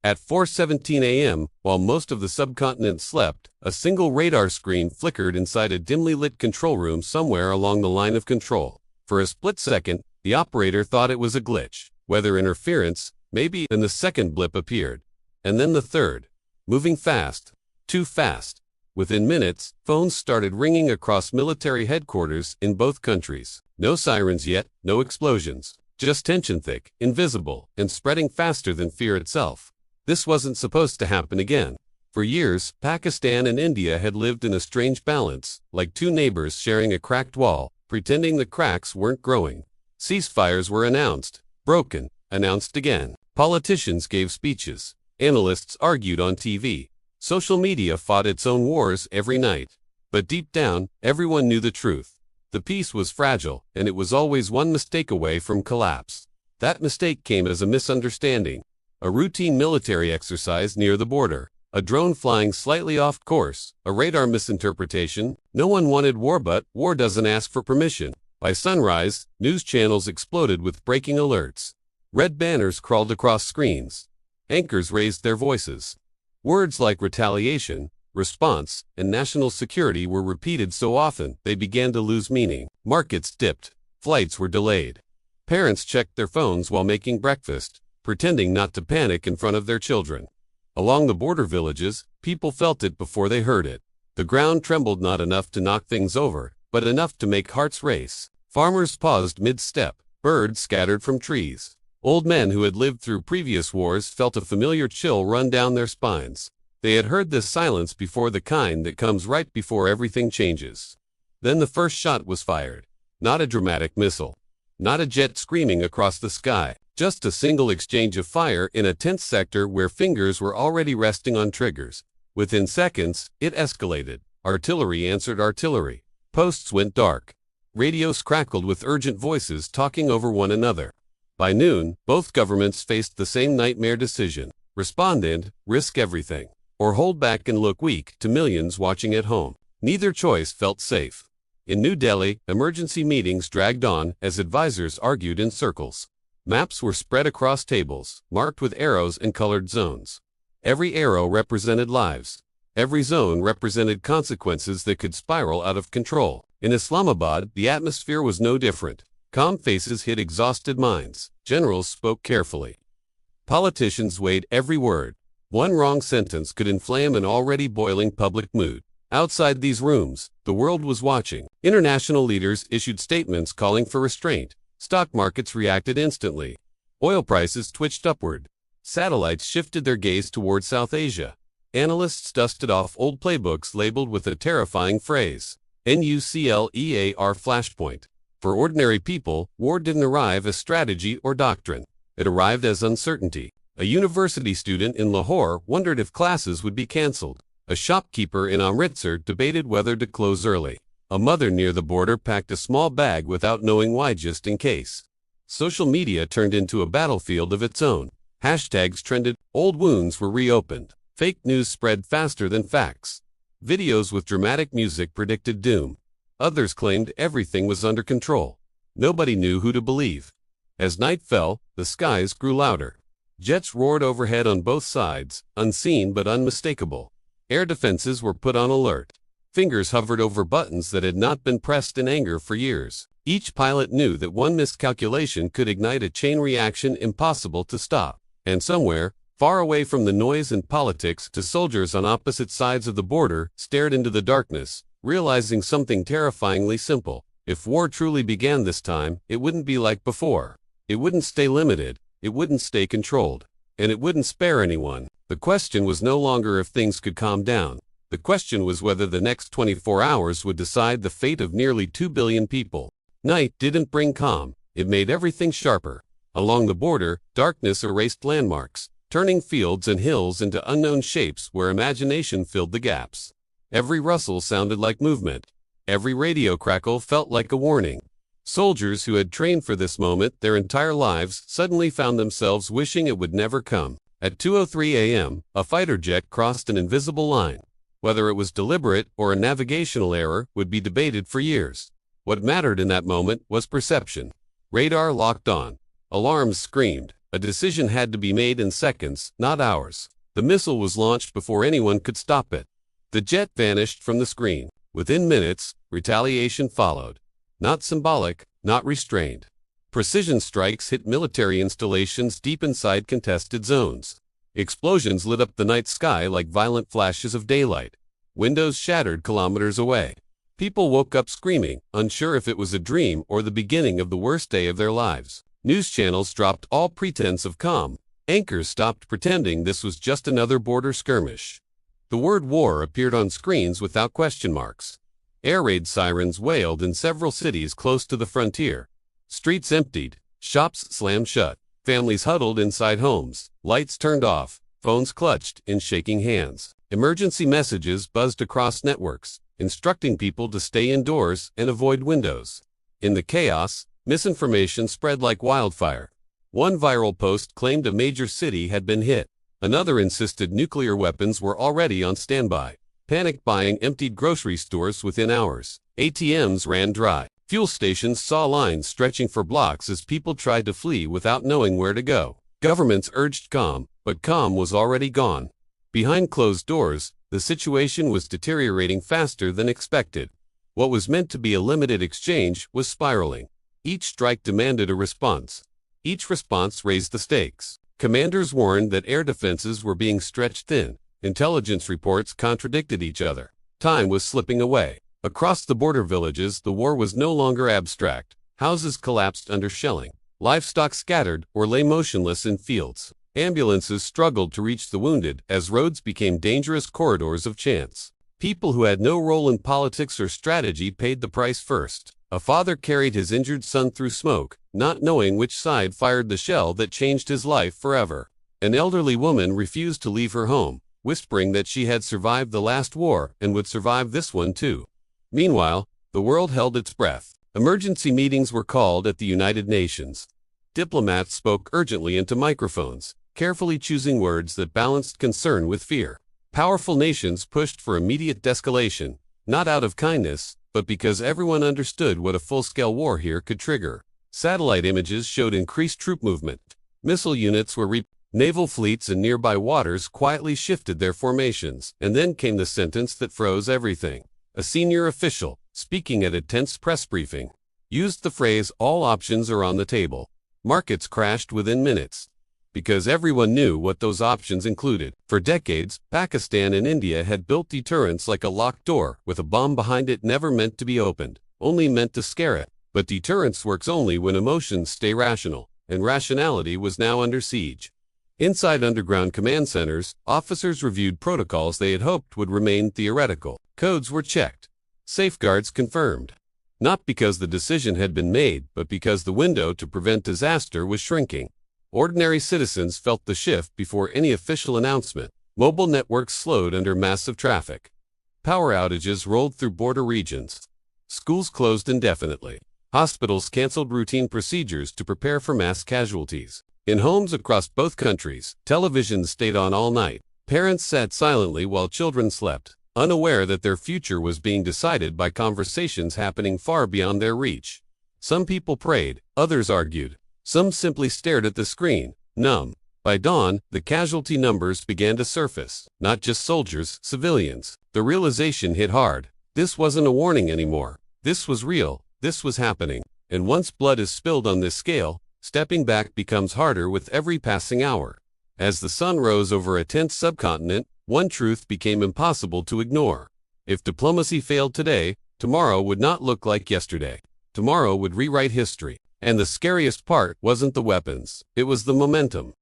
At 4:17 a.m., while most of the subcontinent slept, a single radar screen flickered inside a dimly lit control room somewhere along the line of control. For a split second, the operator thought it was a glitch, weather interference, maybe, and the second blip appeared. And then the third. Moving fast. Too fast. Within minutes, phones started ringing across military headquarters in both countries. No sirens yet, no explosions. Just tension thick, invisible, and spreading faster than fear itself. This wasn't supposed to happen again. For years, Pakistan and India had lived in a strange balance, like two neighbors sharing a cracked wall, pretending the cracks weren't growing. Ceasefires were announced, broken, announced again. Politicians gave speeches. Analysts argued on TV. Social media fought its own wars every night. But deep down, everyone knew the truth. The peace was fragile, and it was always one mistake away from collapse. That mistake came as a misunderstanding. A routine military exercise near the border. A drone flying slightly off course. A radar misinterpretation. No one wanted war, but war doesn't ask for permission. By sunrise, news channels exploded with breaking alerts. Red banners crawled across screens. Anchors raised their voices. Words like retaliation, response, and national security were repeated so often they began to lose meaning. Markets dipped. Flights were delayed. Parents checked their phones while making breakfast, pretending not to panic in front of their children. Along the border villages, people felt it before they heard it. The ground trembled, not enough to knock things over, but enough to make hearts race. Farmers paused mid-step. Birds scattered from trees. Old men who had lived through previous wars felt a familiar chill run down their spines. They had heard this silence before, the kind that comes right before everything changes. Then the first shot was fired. Not a dramatic missile. Not a jet screaming across the sky. Just a single exchange of fire in a tense sector where fingers were already resting on triggers. Within seconds, it escalated. Artillery answered artillery. Posts went dark. Radios crackled with urgent voices talking over one another. By noon, both governments faced the same nightmare decision. Respond and risk everything, or hold back and look weak to millions watching at home. Neither choice felt safe. In New Delhi, emergency meetings dragged on as advisors argued in circles. Maps were spread across tables, marked with arrows and colored zones. Every arrow represented lives. Every zone represented consequences that could spiral out of control. In Islamabad, the atmosphere was no different. Calm faces hid exhausted minds. Generals spoke carefully. Politicians weighed every word. One wrong sentence could inflame an already boiling public mood. Outside these rooms, the world was watching. International leaders issued statements calling for restraint. Stock markets reacted instantly. Oil prices twitched upward. Satellites shifted their gaze toward South Asia. Analysts dusted off old playbooks labeled with a terrifying phrase, "Nuclear flashpoint." For ordinary people, war didn't arrive as strategy or doctrine. It arrived as uncertainty. A university student in Lahore wondered if classes would be canceled. A shopkeeper in Amritsar debated whether to close early. A mother near the border packed a small bag without knowing why, just in case. Social media turned into a battlefield of its own. Hashtags trended, old wounds were reopened. Fake news spread faster than facts. Videos with dramatic music predicted doom. Others claimed everything was under control. Nobody knew who to believe. As night fell, the skies grew louder. Jets roared overhead on both sides, unseen but unmistakable. Air defenses were put on alert. Fingers hovered over buttons that had not been pressed in anger for years. Each pilot knew that one miscalculation could ignite a chain reaction impossible to stop. And somewhere, far away from the noise and politics, the soldiers on opposite sides of the border stared into the darkness, realizing something terrifyingly simple. If war truly began this time, it wouldn't be like before. It wouldn't stay limited, it wouldn't stay controlled, and it wouldn't spare anyone. The question was no longer if things could calm down. The question was whether the next 24 hours would decide the fate of nearly 2 billion people. Night didn't bring calm, it made everything sharper. Along the border, darkness erased landmarks, turning fields and hills into unknown shapes where imagination filled the gaps. Every rustle sounded like movement. Every radio crackle felt like a warning. Soldiers who had trained for this moment their entire lives suddenly found themselves wishing it would never come. At 2:03 a.m., a fighter jet crossed an invisible line. Whether it was deliberate or a navigational error would be debated for years. What mattered in that moment was perception. Radar locked on. Alarms screamed. A decision had to be made in seconds, not hours. The missile was launched before anyone could stop it. The jet vanished from the screen. Within minutes, retaliation followed. Not symbolic, not restrained. Precision strikes hit military installations deep inside contested zones. Explosions lit up the night sky like violent flashes of daylight. Windows shattered kilometers away. People woke up screaming, unsure if it was a dream or the beginning of the worst day of their lives. News channels dropped all pretense of calm. Anchors stopped pretending this was just another border skirmish. The word war appeared on screens without question marks. Air raid sirens wailed in several cities close to the frontier. Streets emptied, shops slammed shut, families huddled inside homes, lights turned off, phones clutched in shaking hands. Emergency messages buzzed across networks, instructing people to stay indoors and avoid windows. In the chaos, misinformation spread like wildfire. One viral post claimed a major city had been hit. Another insisted nuclear weapons were already on standby. Panic buying emptied grocery stores within hours. ATMs ran dry. Fuel stations saw lines stretching for blocks as people tried to flee without knowing where to go. Governments urged calm, but calm was already gone. Behind closed doors, the situation was deteriorating faster than expected. What was meant to be a limited exchange was spiraling. Each strike demanded a response. Each response raised the stakes. Commanders warned that air defenses were being stretched thin. Intelligence reports contradicted each other. Time was slipping away. Across the border villages, the war was no longer abstract. Houses collapsed under shelling. Livestock scattered or lay motionless in fields. Ambulances struggled to reach the wounded as roads became dangerous corridors of chance. People who had no role in politics or strategy paid the price first. A father carried his injured son through smoke, not knowing which side fired the shell that changed his life forever. An elderly woman refused to leave her home, whispering that she had survived the last war and would survive this one too. Meanwhile, the world held its breath. Emergency meetings were called at the United Nations. Diplomats spoke urgently into microphones, carefully choosing words that balanced concern with fear. Powerful nations pushed for immediate de-escalation, not out of kindness, but because everyone understood what a full-scale war here could trigger. Satellite images showed increased troop movement. Missile units were naval fleets in nearby waters quietly shifted their formations, and then came the sentence that froze everything. A senior official, speaking at a tense press briefing, used the phrase, "All options are on the table." Markets crashed within minutes, because everyone knew what those options included. For decades, Pakistan and India had built deterrence like a locked door, with a bomb behind it never meant to be opened, only meant to scare it. But deterrence works only when emotions stay rational, and rationality was now under siege. Inside underground command centers, officers reviewed protocols they had hoped would remain theoretical. Codes were checked. Safeguards confirmed. Not because the decision had been made, but because the window to prevent disaster was shrinking. Ordinary citizens felt the shift before any official announcement. Mobile networks slowed under massive traffic. Power outages rolled through border regions. Schools closed indefinitely. Hospitals canceled routine procedures to prepare for mass casualties. In homes across both countries, television stayed on all night. Parents sat silently while children slept, unaware that their future was being decided by conversations happening far beyond their reach. Some people prayed, others argued. Some simply stared at the screen, numb. By dawn, the casualty numbers began to surface. Not just soldiers, civilians. The realization hit hard. This wasn't a warning anymore. This was real. This was happening. And once blood is spilled on this scale, stepping back becomes harder with every passing hour. As the sun rose over a tense subcontinent, one truth became impossible to ignore. If diplomacy failed today, tomorrow would not look like yesterday. Tomorrow would rewrite history. And the scariest part wasn't the weapons, it was the momentum.